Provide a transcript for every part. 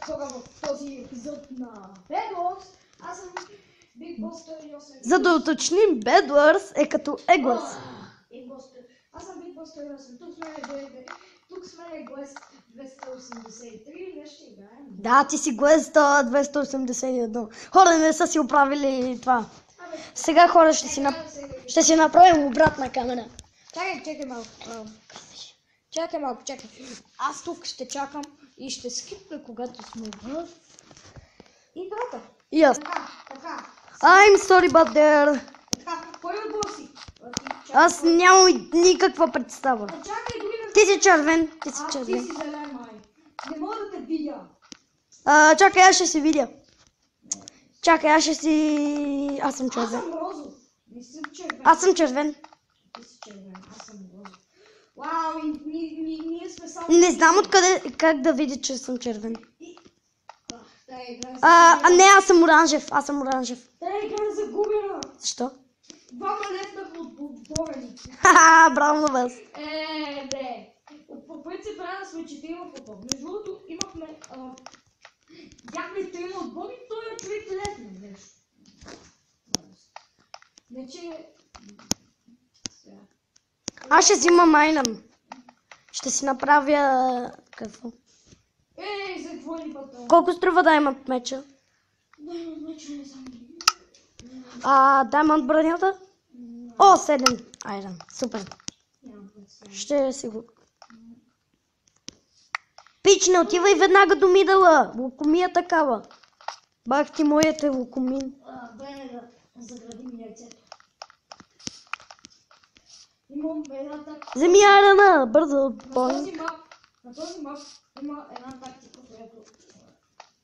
хора в този епизод на Bedwars. Аз съм Big Boss 108. За да уточним, Bedwars е като Eggless. Аз съм Big Boss 108. Тук сме Eggless 283. Днес ще играем. Да, ти си Глез 281. Хора не са си оправили това. Сега хора ще си направим обратна камера. Чакай малко. Чакай. Аз тук ще чакам и ще скипна, когато сме в играта. И аз. Така. I'm sorry but there. Така, кой отбор си? Аз нямам никаква представа. Чакай дори да... Ти си червен. Ти си зелен, май. Не мога да те видя. Чакай, аз ще си видя. Чакай, аз съм червен. Аз съм розов. Не съм червен. Аз съм червен. Ти си червен, аз съм розов. Вау, ние сме само... Не знам как да видя, че съм червен. Не, аз съм оранжев. Тая игра е загубена. Защо? Двама летнаха от отборени. Ха-ха, браво на вас. Бе. По принцип трябва да сме четирима в отбор. Между другото имахме... Бяхме трима отбори, той е човек летна нещо. Не че... Аз ще си имам Айнан. Ще си направя... Какво? За какво ни пътя? Колко струва Даймонд меча? Меча не знам. Даймонд бронята? О, 7 Айрон. Супер. Ще си го... Пич, не отивай веднага до мидъла. Лукомия такава. Бах ти моята лукомин. Време да заградим яйцето. Имам една тактика. Вземи Айрона, бързо. На този мап има една тактика, която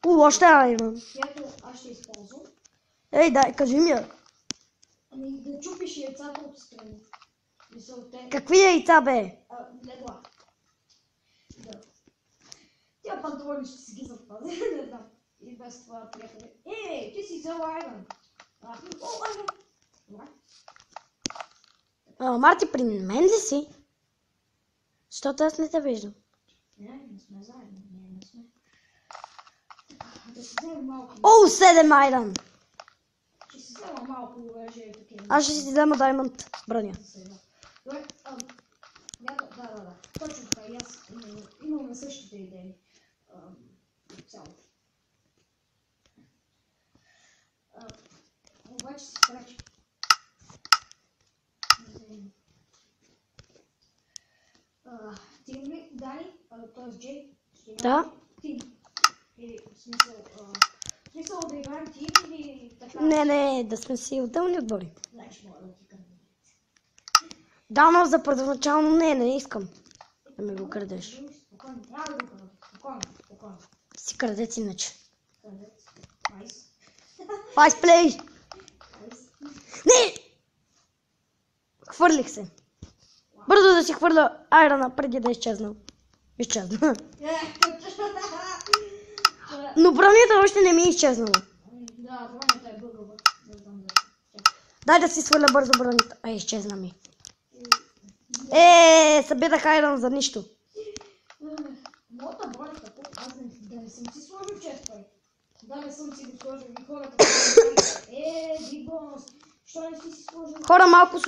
Още Айрон. аз ще използвам. Ей, дай, кажи ми я. Да чупиш яйцата от страни. Какви яйца, бе? Легла. Да. Тя панталони ще си ги запази. Не знам. И без това приятели. Ти си взел Айрон. Айрон. Марти, при мен ли си? Защото аз не те виждам. Не сме заедно. Не сме. Да си взема малко. О, 7 Айрон. Ще си взема малко оръжие и такива. Аз ще си взема Даймонд броня. Добре, да. Точно така. И аз имаме същите идеи. Цяло. Обаче си крачи. Тим ли, Дани, т.е. Джей? Да. Тим. Или в смисъл да играем тим или така? Не, да сме си отделни отбори. Значи мога да ти крадеш. Да, но за първоначално не искам да ми го крадеш. Спокойно, трябва да го крадеш. Спокойно. Си крадец иначе. Крадец. Найс. Файс плей! Не! Хвърлих се. Бързо да си хвърля Айрона преди да е изчезнал. Изчезна. Но бронята още не ми е изчезнала. Да, бронята е бъгава. Дай да си сваля бързо бронята. Изчезна ми. Събедах Айрон за нищо. Моята бронята, аз да не съм си сложил чест, да не съм си го сложил и хората. Big Boss, що не си сложил? Хора, малко с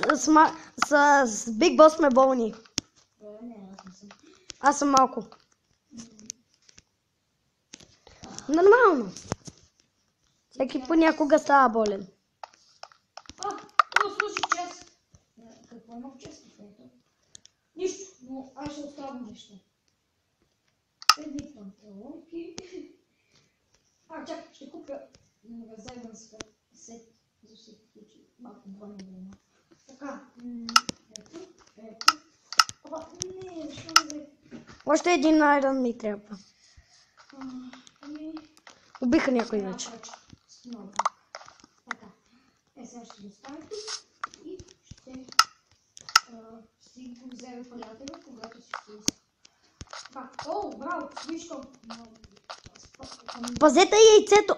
Big Boss сме болни. Не, аз не съм. Аз съм малко. Нормално. Всеки понякога става болен. Слушай чест. Какво има в чест? Нищо, но аз ще оставам нещо. Едни панталонки. Чакай, ще купя резервен сет за всеки случай. Малко броня да има. Така. Ето. Не, защо не взе? Още един Айрон ми трябва. Убиха някой вече. Така. Сега ще го ставя тук и ще си го вземе приятеля, когато си иска. Браво, виж то. Пазете яйцето.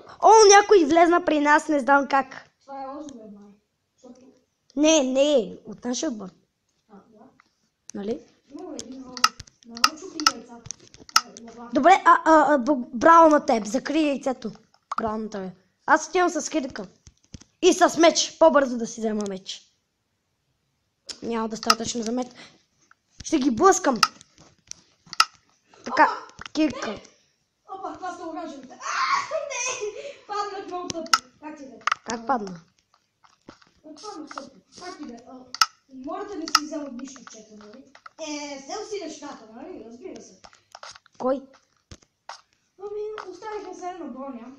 Някой влезна при нас, не знам как. Това е розовия май. Не, от нашия отбор. Да. Нали? Имаме един розов. Нарочно при яйцата. Добре, браво на теб. Закрий яйцето. Браво на тебе. Аз отивам с кирка. И с меч. По-бързо да си взема меч. Няма достатъчно за меч. Ще ги блъскам. Така, кирка. Опа, това са оранжевите. Не! Паднах много тъпо. Как ти да? Как падна? Паднах тъпо. Как ти да? Моля да си взема нищо чета, нали? Взел си нещата, нали? Разбира се. Кой? Ами, оставихме се една броня,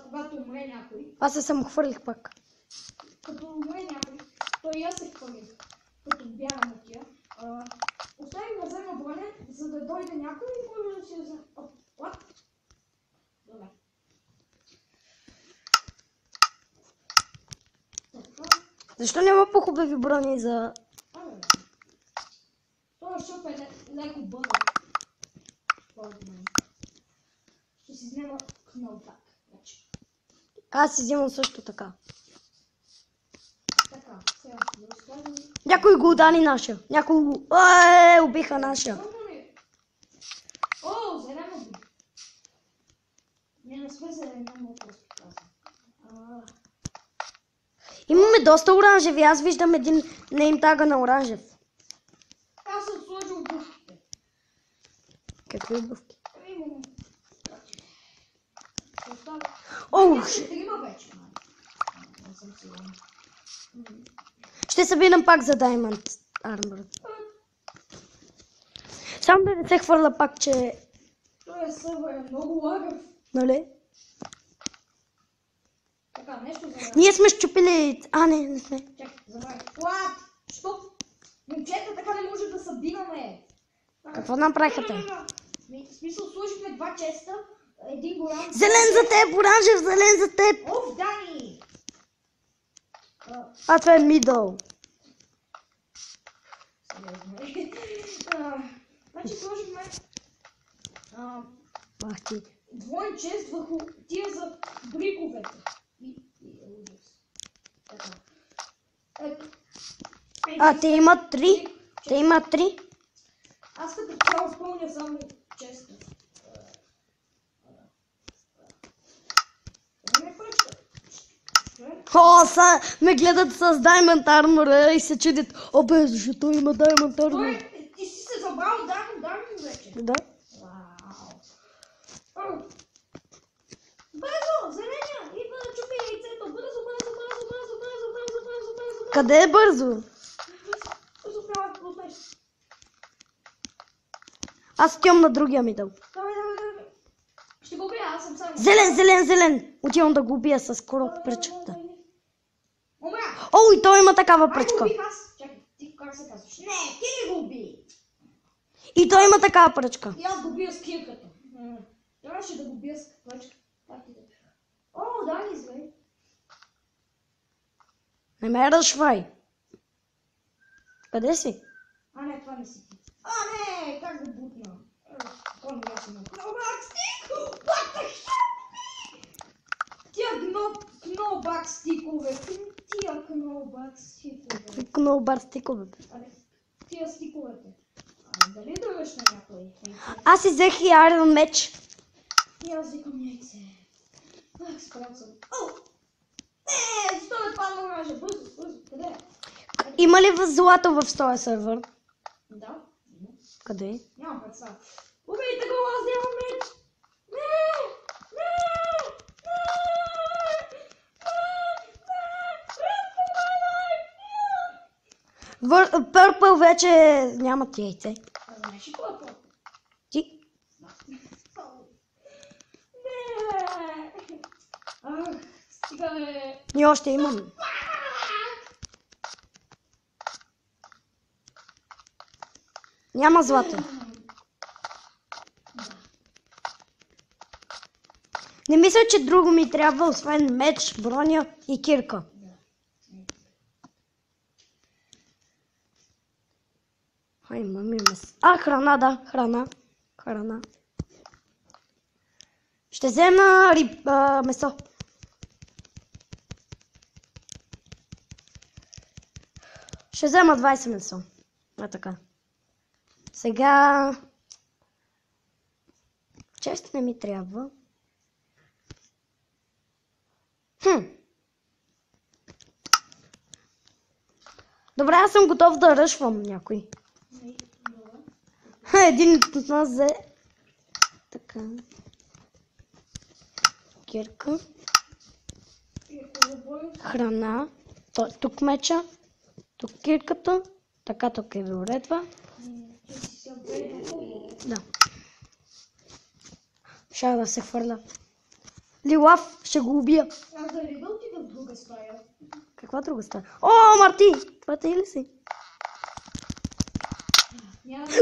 когато умре някой. Аз се самохвърлих пак. Като умре някой, той и аз се хвърлих, като бягам от тия. Оставихме се една броня, за да дойде някой и може да си вземе. What? Добре. Защо няма по-хубави брони за... Това шоп е леко бъдъл. Ще си взема кнопак. Аз си взимам също така. Така, сега да разкажем. Някой го удани наша. Някой го... убиха наша. О, зелено би. Не сме зелено, много просто казвам. Имаме доста оранжеви. Аз виждам един неймтага на оранжев. Аз съм сложил обувките. Какви обувки? Имам. Оу! Трима вече. Не съм сигурен. Ще събирам пак за Diamond Armor. Само да не се хвърля пак, че... Той сървър е много лагав. Нали? Така, нещо за... Ние сме щупили... не сме. Чакай, забравя. What? Стоп! Момчета, така не може да събираме. Какво направиха те? В смисъл, сложихме два честа, един голям... Зелен за теб, оранжев, зелен за теб! Оф, Дани! Това е мидъл. Значи сложихме Ах ти. двоен чест върху тия за бриковете. И ужас. Така. Те имат 3. Те имат 3. Аз като цяло спълня само честа. Не пръчка. Ме гледат с Diamond Armor и се чудят. Бе, защо има Diamond Armor? Ти си се забрал Diamond вече. Да. Вау. Бързо, зеления, идва да чупи яйцето. Бързо. Къде е бързо? Бързо, права, успеш. Аз отивам на другия мидъл. Давай. Ще го убия, аз съм сам. Зелен! Отивам да го убия с пръчката. Умря! И той има такава пръчка. Чакай, ти как се казваш? Не, ти ли го уби? И той има такава пръчка. И аз го бия с кирката. Трябваше да го бия с пръчка. Да, извай. Не ме разшвай. Къде си? Не, това не си ти. Не, как го бутна? Това не беше много. Кнобак стик! What the hell? Тия кнобак стикове. Тия кнобак стикове. Кнобар стикове. Тия стиковете. Дали дърваш на някой? Аз си взех и Iron меч. И аз викам яйце. Спрям съм. Защо ме падна оранжа? Бързо. Къде е? Има ли злато в този сервер? Да. Къде? Нямам представа. Убийте го, аз нямам меч! Пърпъл вече нямат яйце. Знаеш ли кой е пърпъл? Ти? Стига бе! Ние още имаме. Няма злато. Не мисля, че друго ми трябва, освен меч, броня и кирка. Имаме месо. Храна, да, храна. Ще взема месо. Ще взема 20 месо. Така. Сега... Чест не ми трябва. Добре, аз съм готов да ръшвам някой. Един от нас взе. Така. Кирка. Храна. Тук меча. Тук кирката. Така тук е уредва. Да. Ще да се хвърля. Лилав, ще го убия. Аз дали да отида в друга стая? Каква друга стая? О, Марти! Това ти ли си?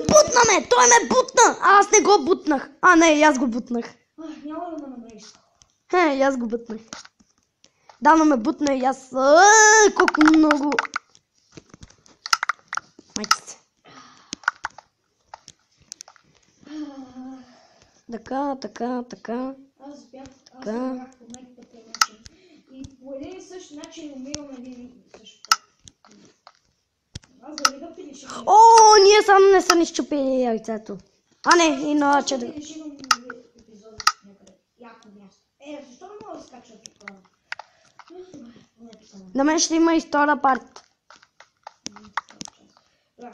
Бутна ме! Той ме бутна! Аз не го бутнах. А, не, аз го бутнах. Няма да ме намериш. Аз го бутнах. Давно ме бутна и аз... Колко много... Майчице. Така. Аз бях по най-пътен начин. И по един и същ начин умирам един и същ път. Аз дали да финиширам? О, ние само не са ни щупили яйцето. А не, иначе да... Финиширам епизод някъде. Яко място. Защо не мога да скача тук? На мен ще има и втора парт. Да.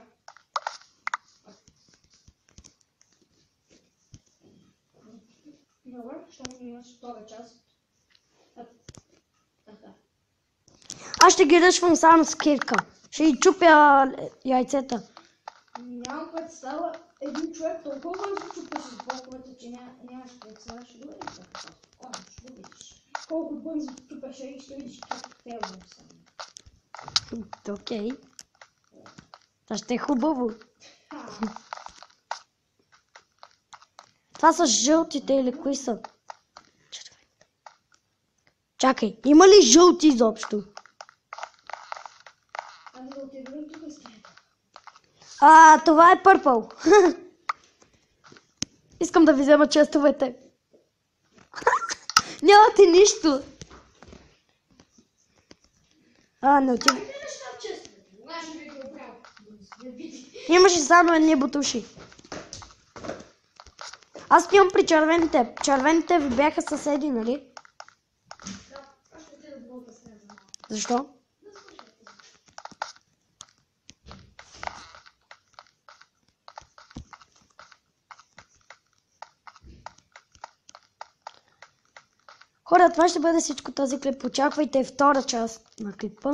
Добре, ще ми имаш втора част. Така. Аз ще ги ръшвам само с кирка. Ще ги чупя яйцета. Нямам представа. Един човек толкова бързо чупеше с блоковете, че нямаш представа. Ще го видиш. Ще го видиш. Колко бързо чупеше и ще видиш как те стане. Окей. Това ще е хубаво. Това са жълтите или кои са? Чакай, има ли жълти изобщо? Аз да отида в друга стая. Това е пърпъл. Искам да ви взема честовете. Нямате нищо. Не отида. Имаше само едни бутуши. Аз стоям при червените. Червените ви бяха съседи, нали? Да, аз ще отида в друга стая за малко. Защо? Хора, това ще бъде всичко този клип. Очаквайте втора част на клипа.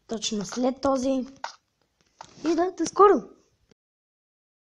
Точно след този. И да, до скоро!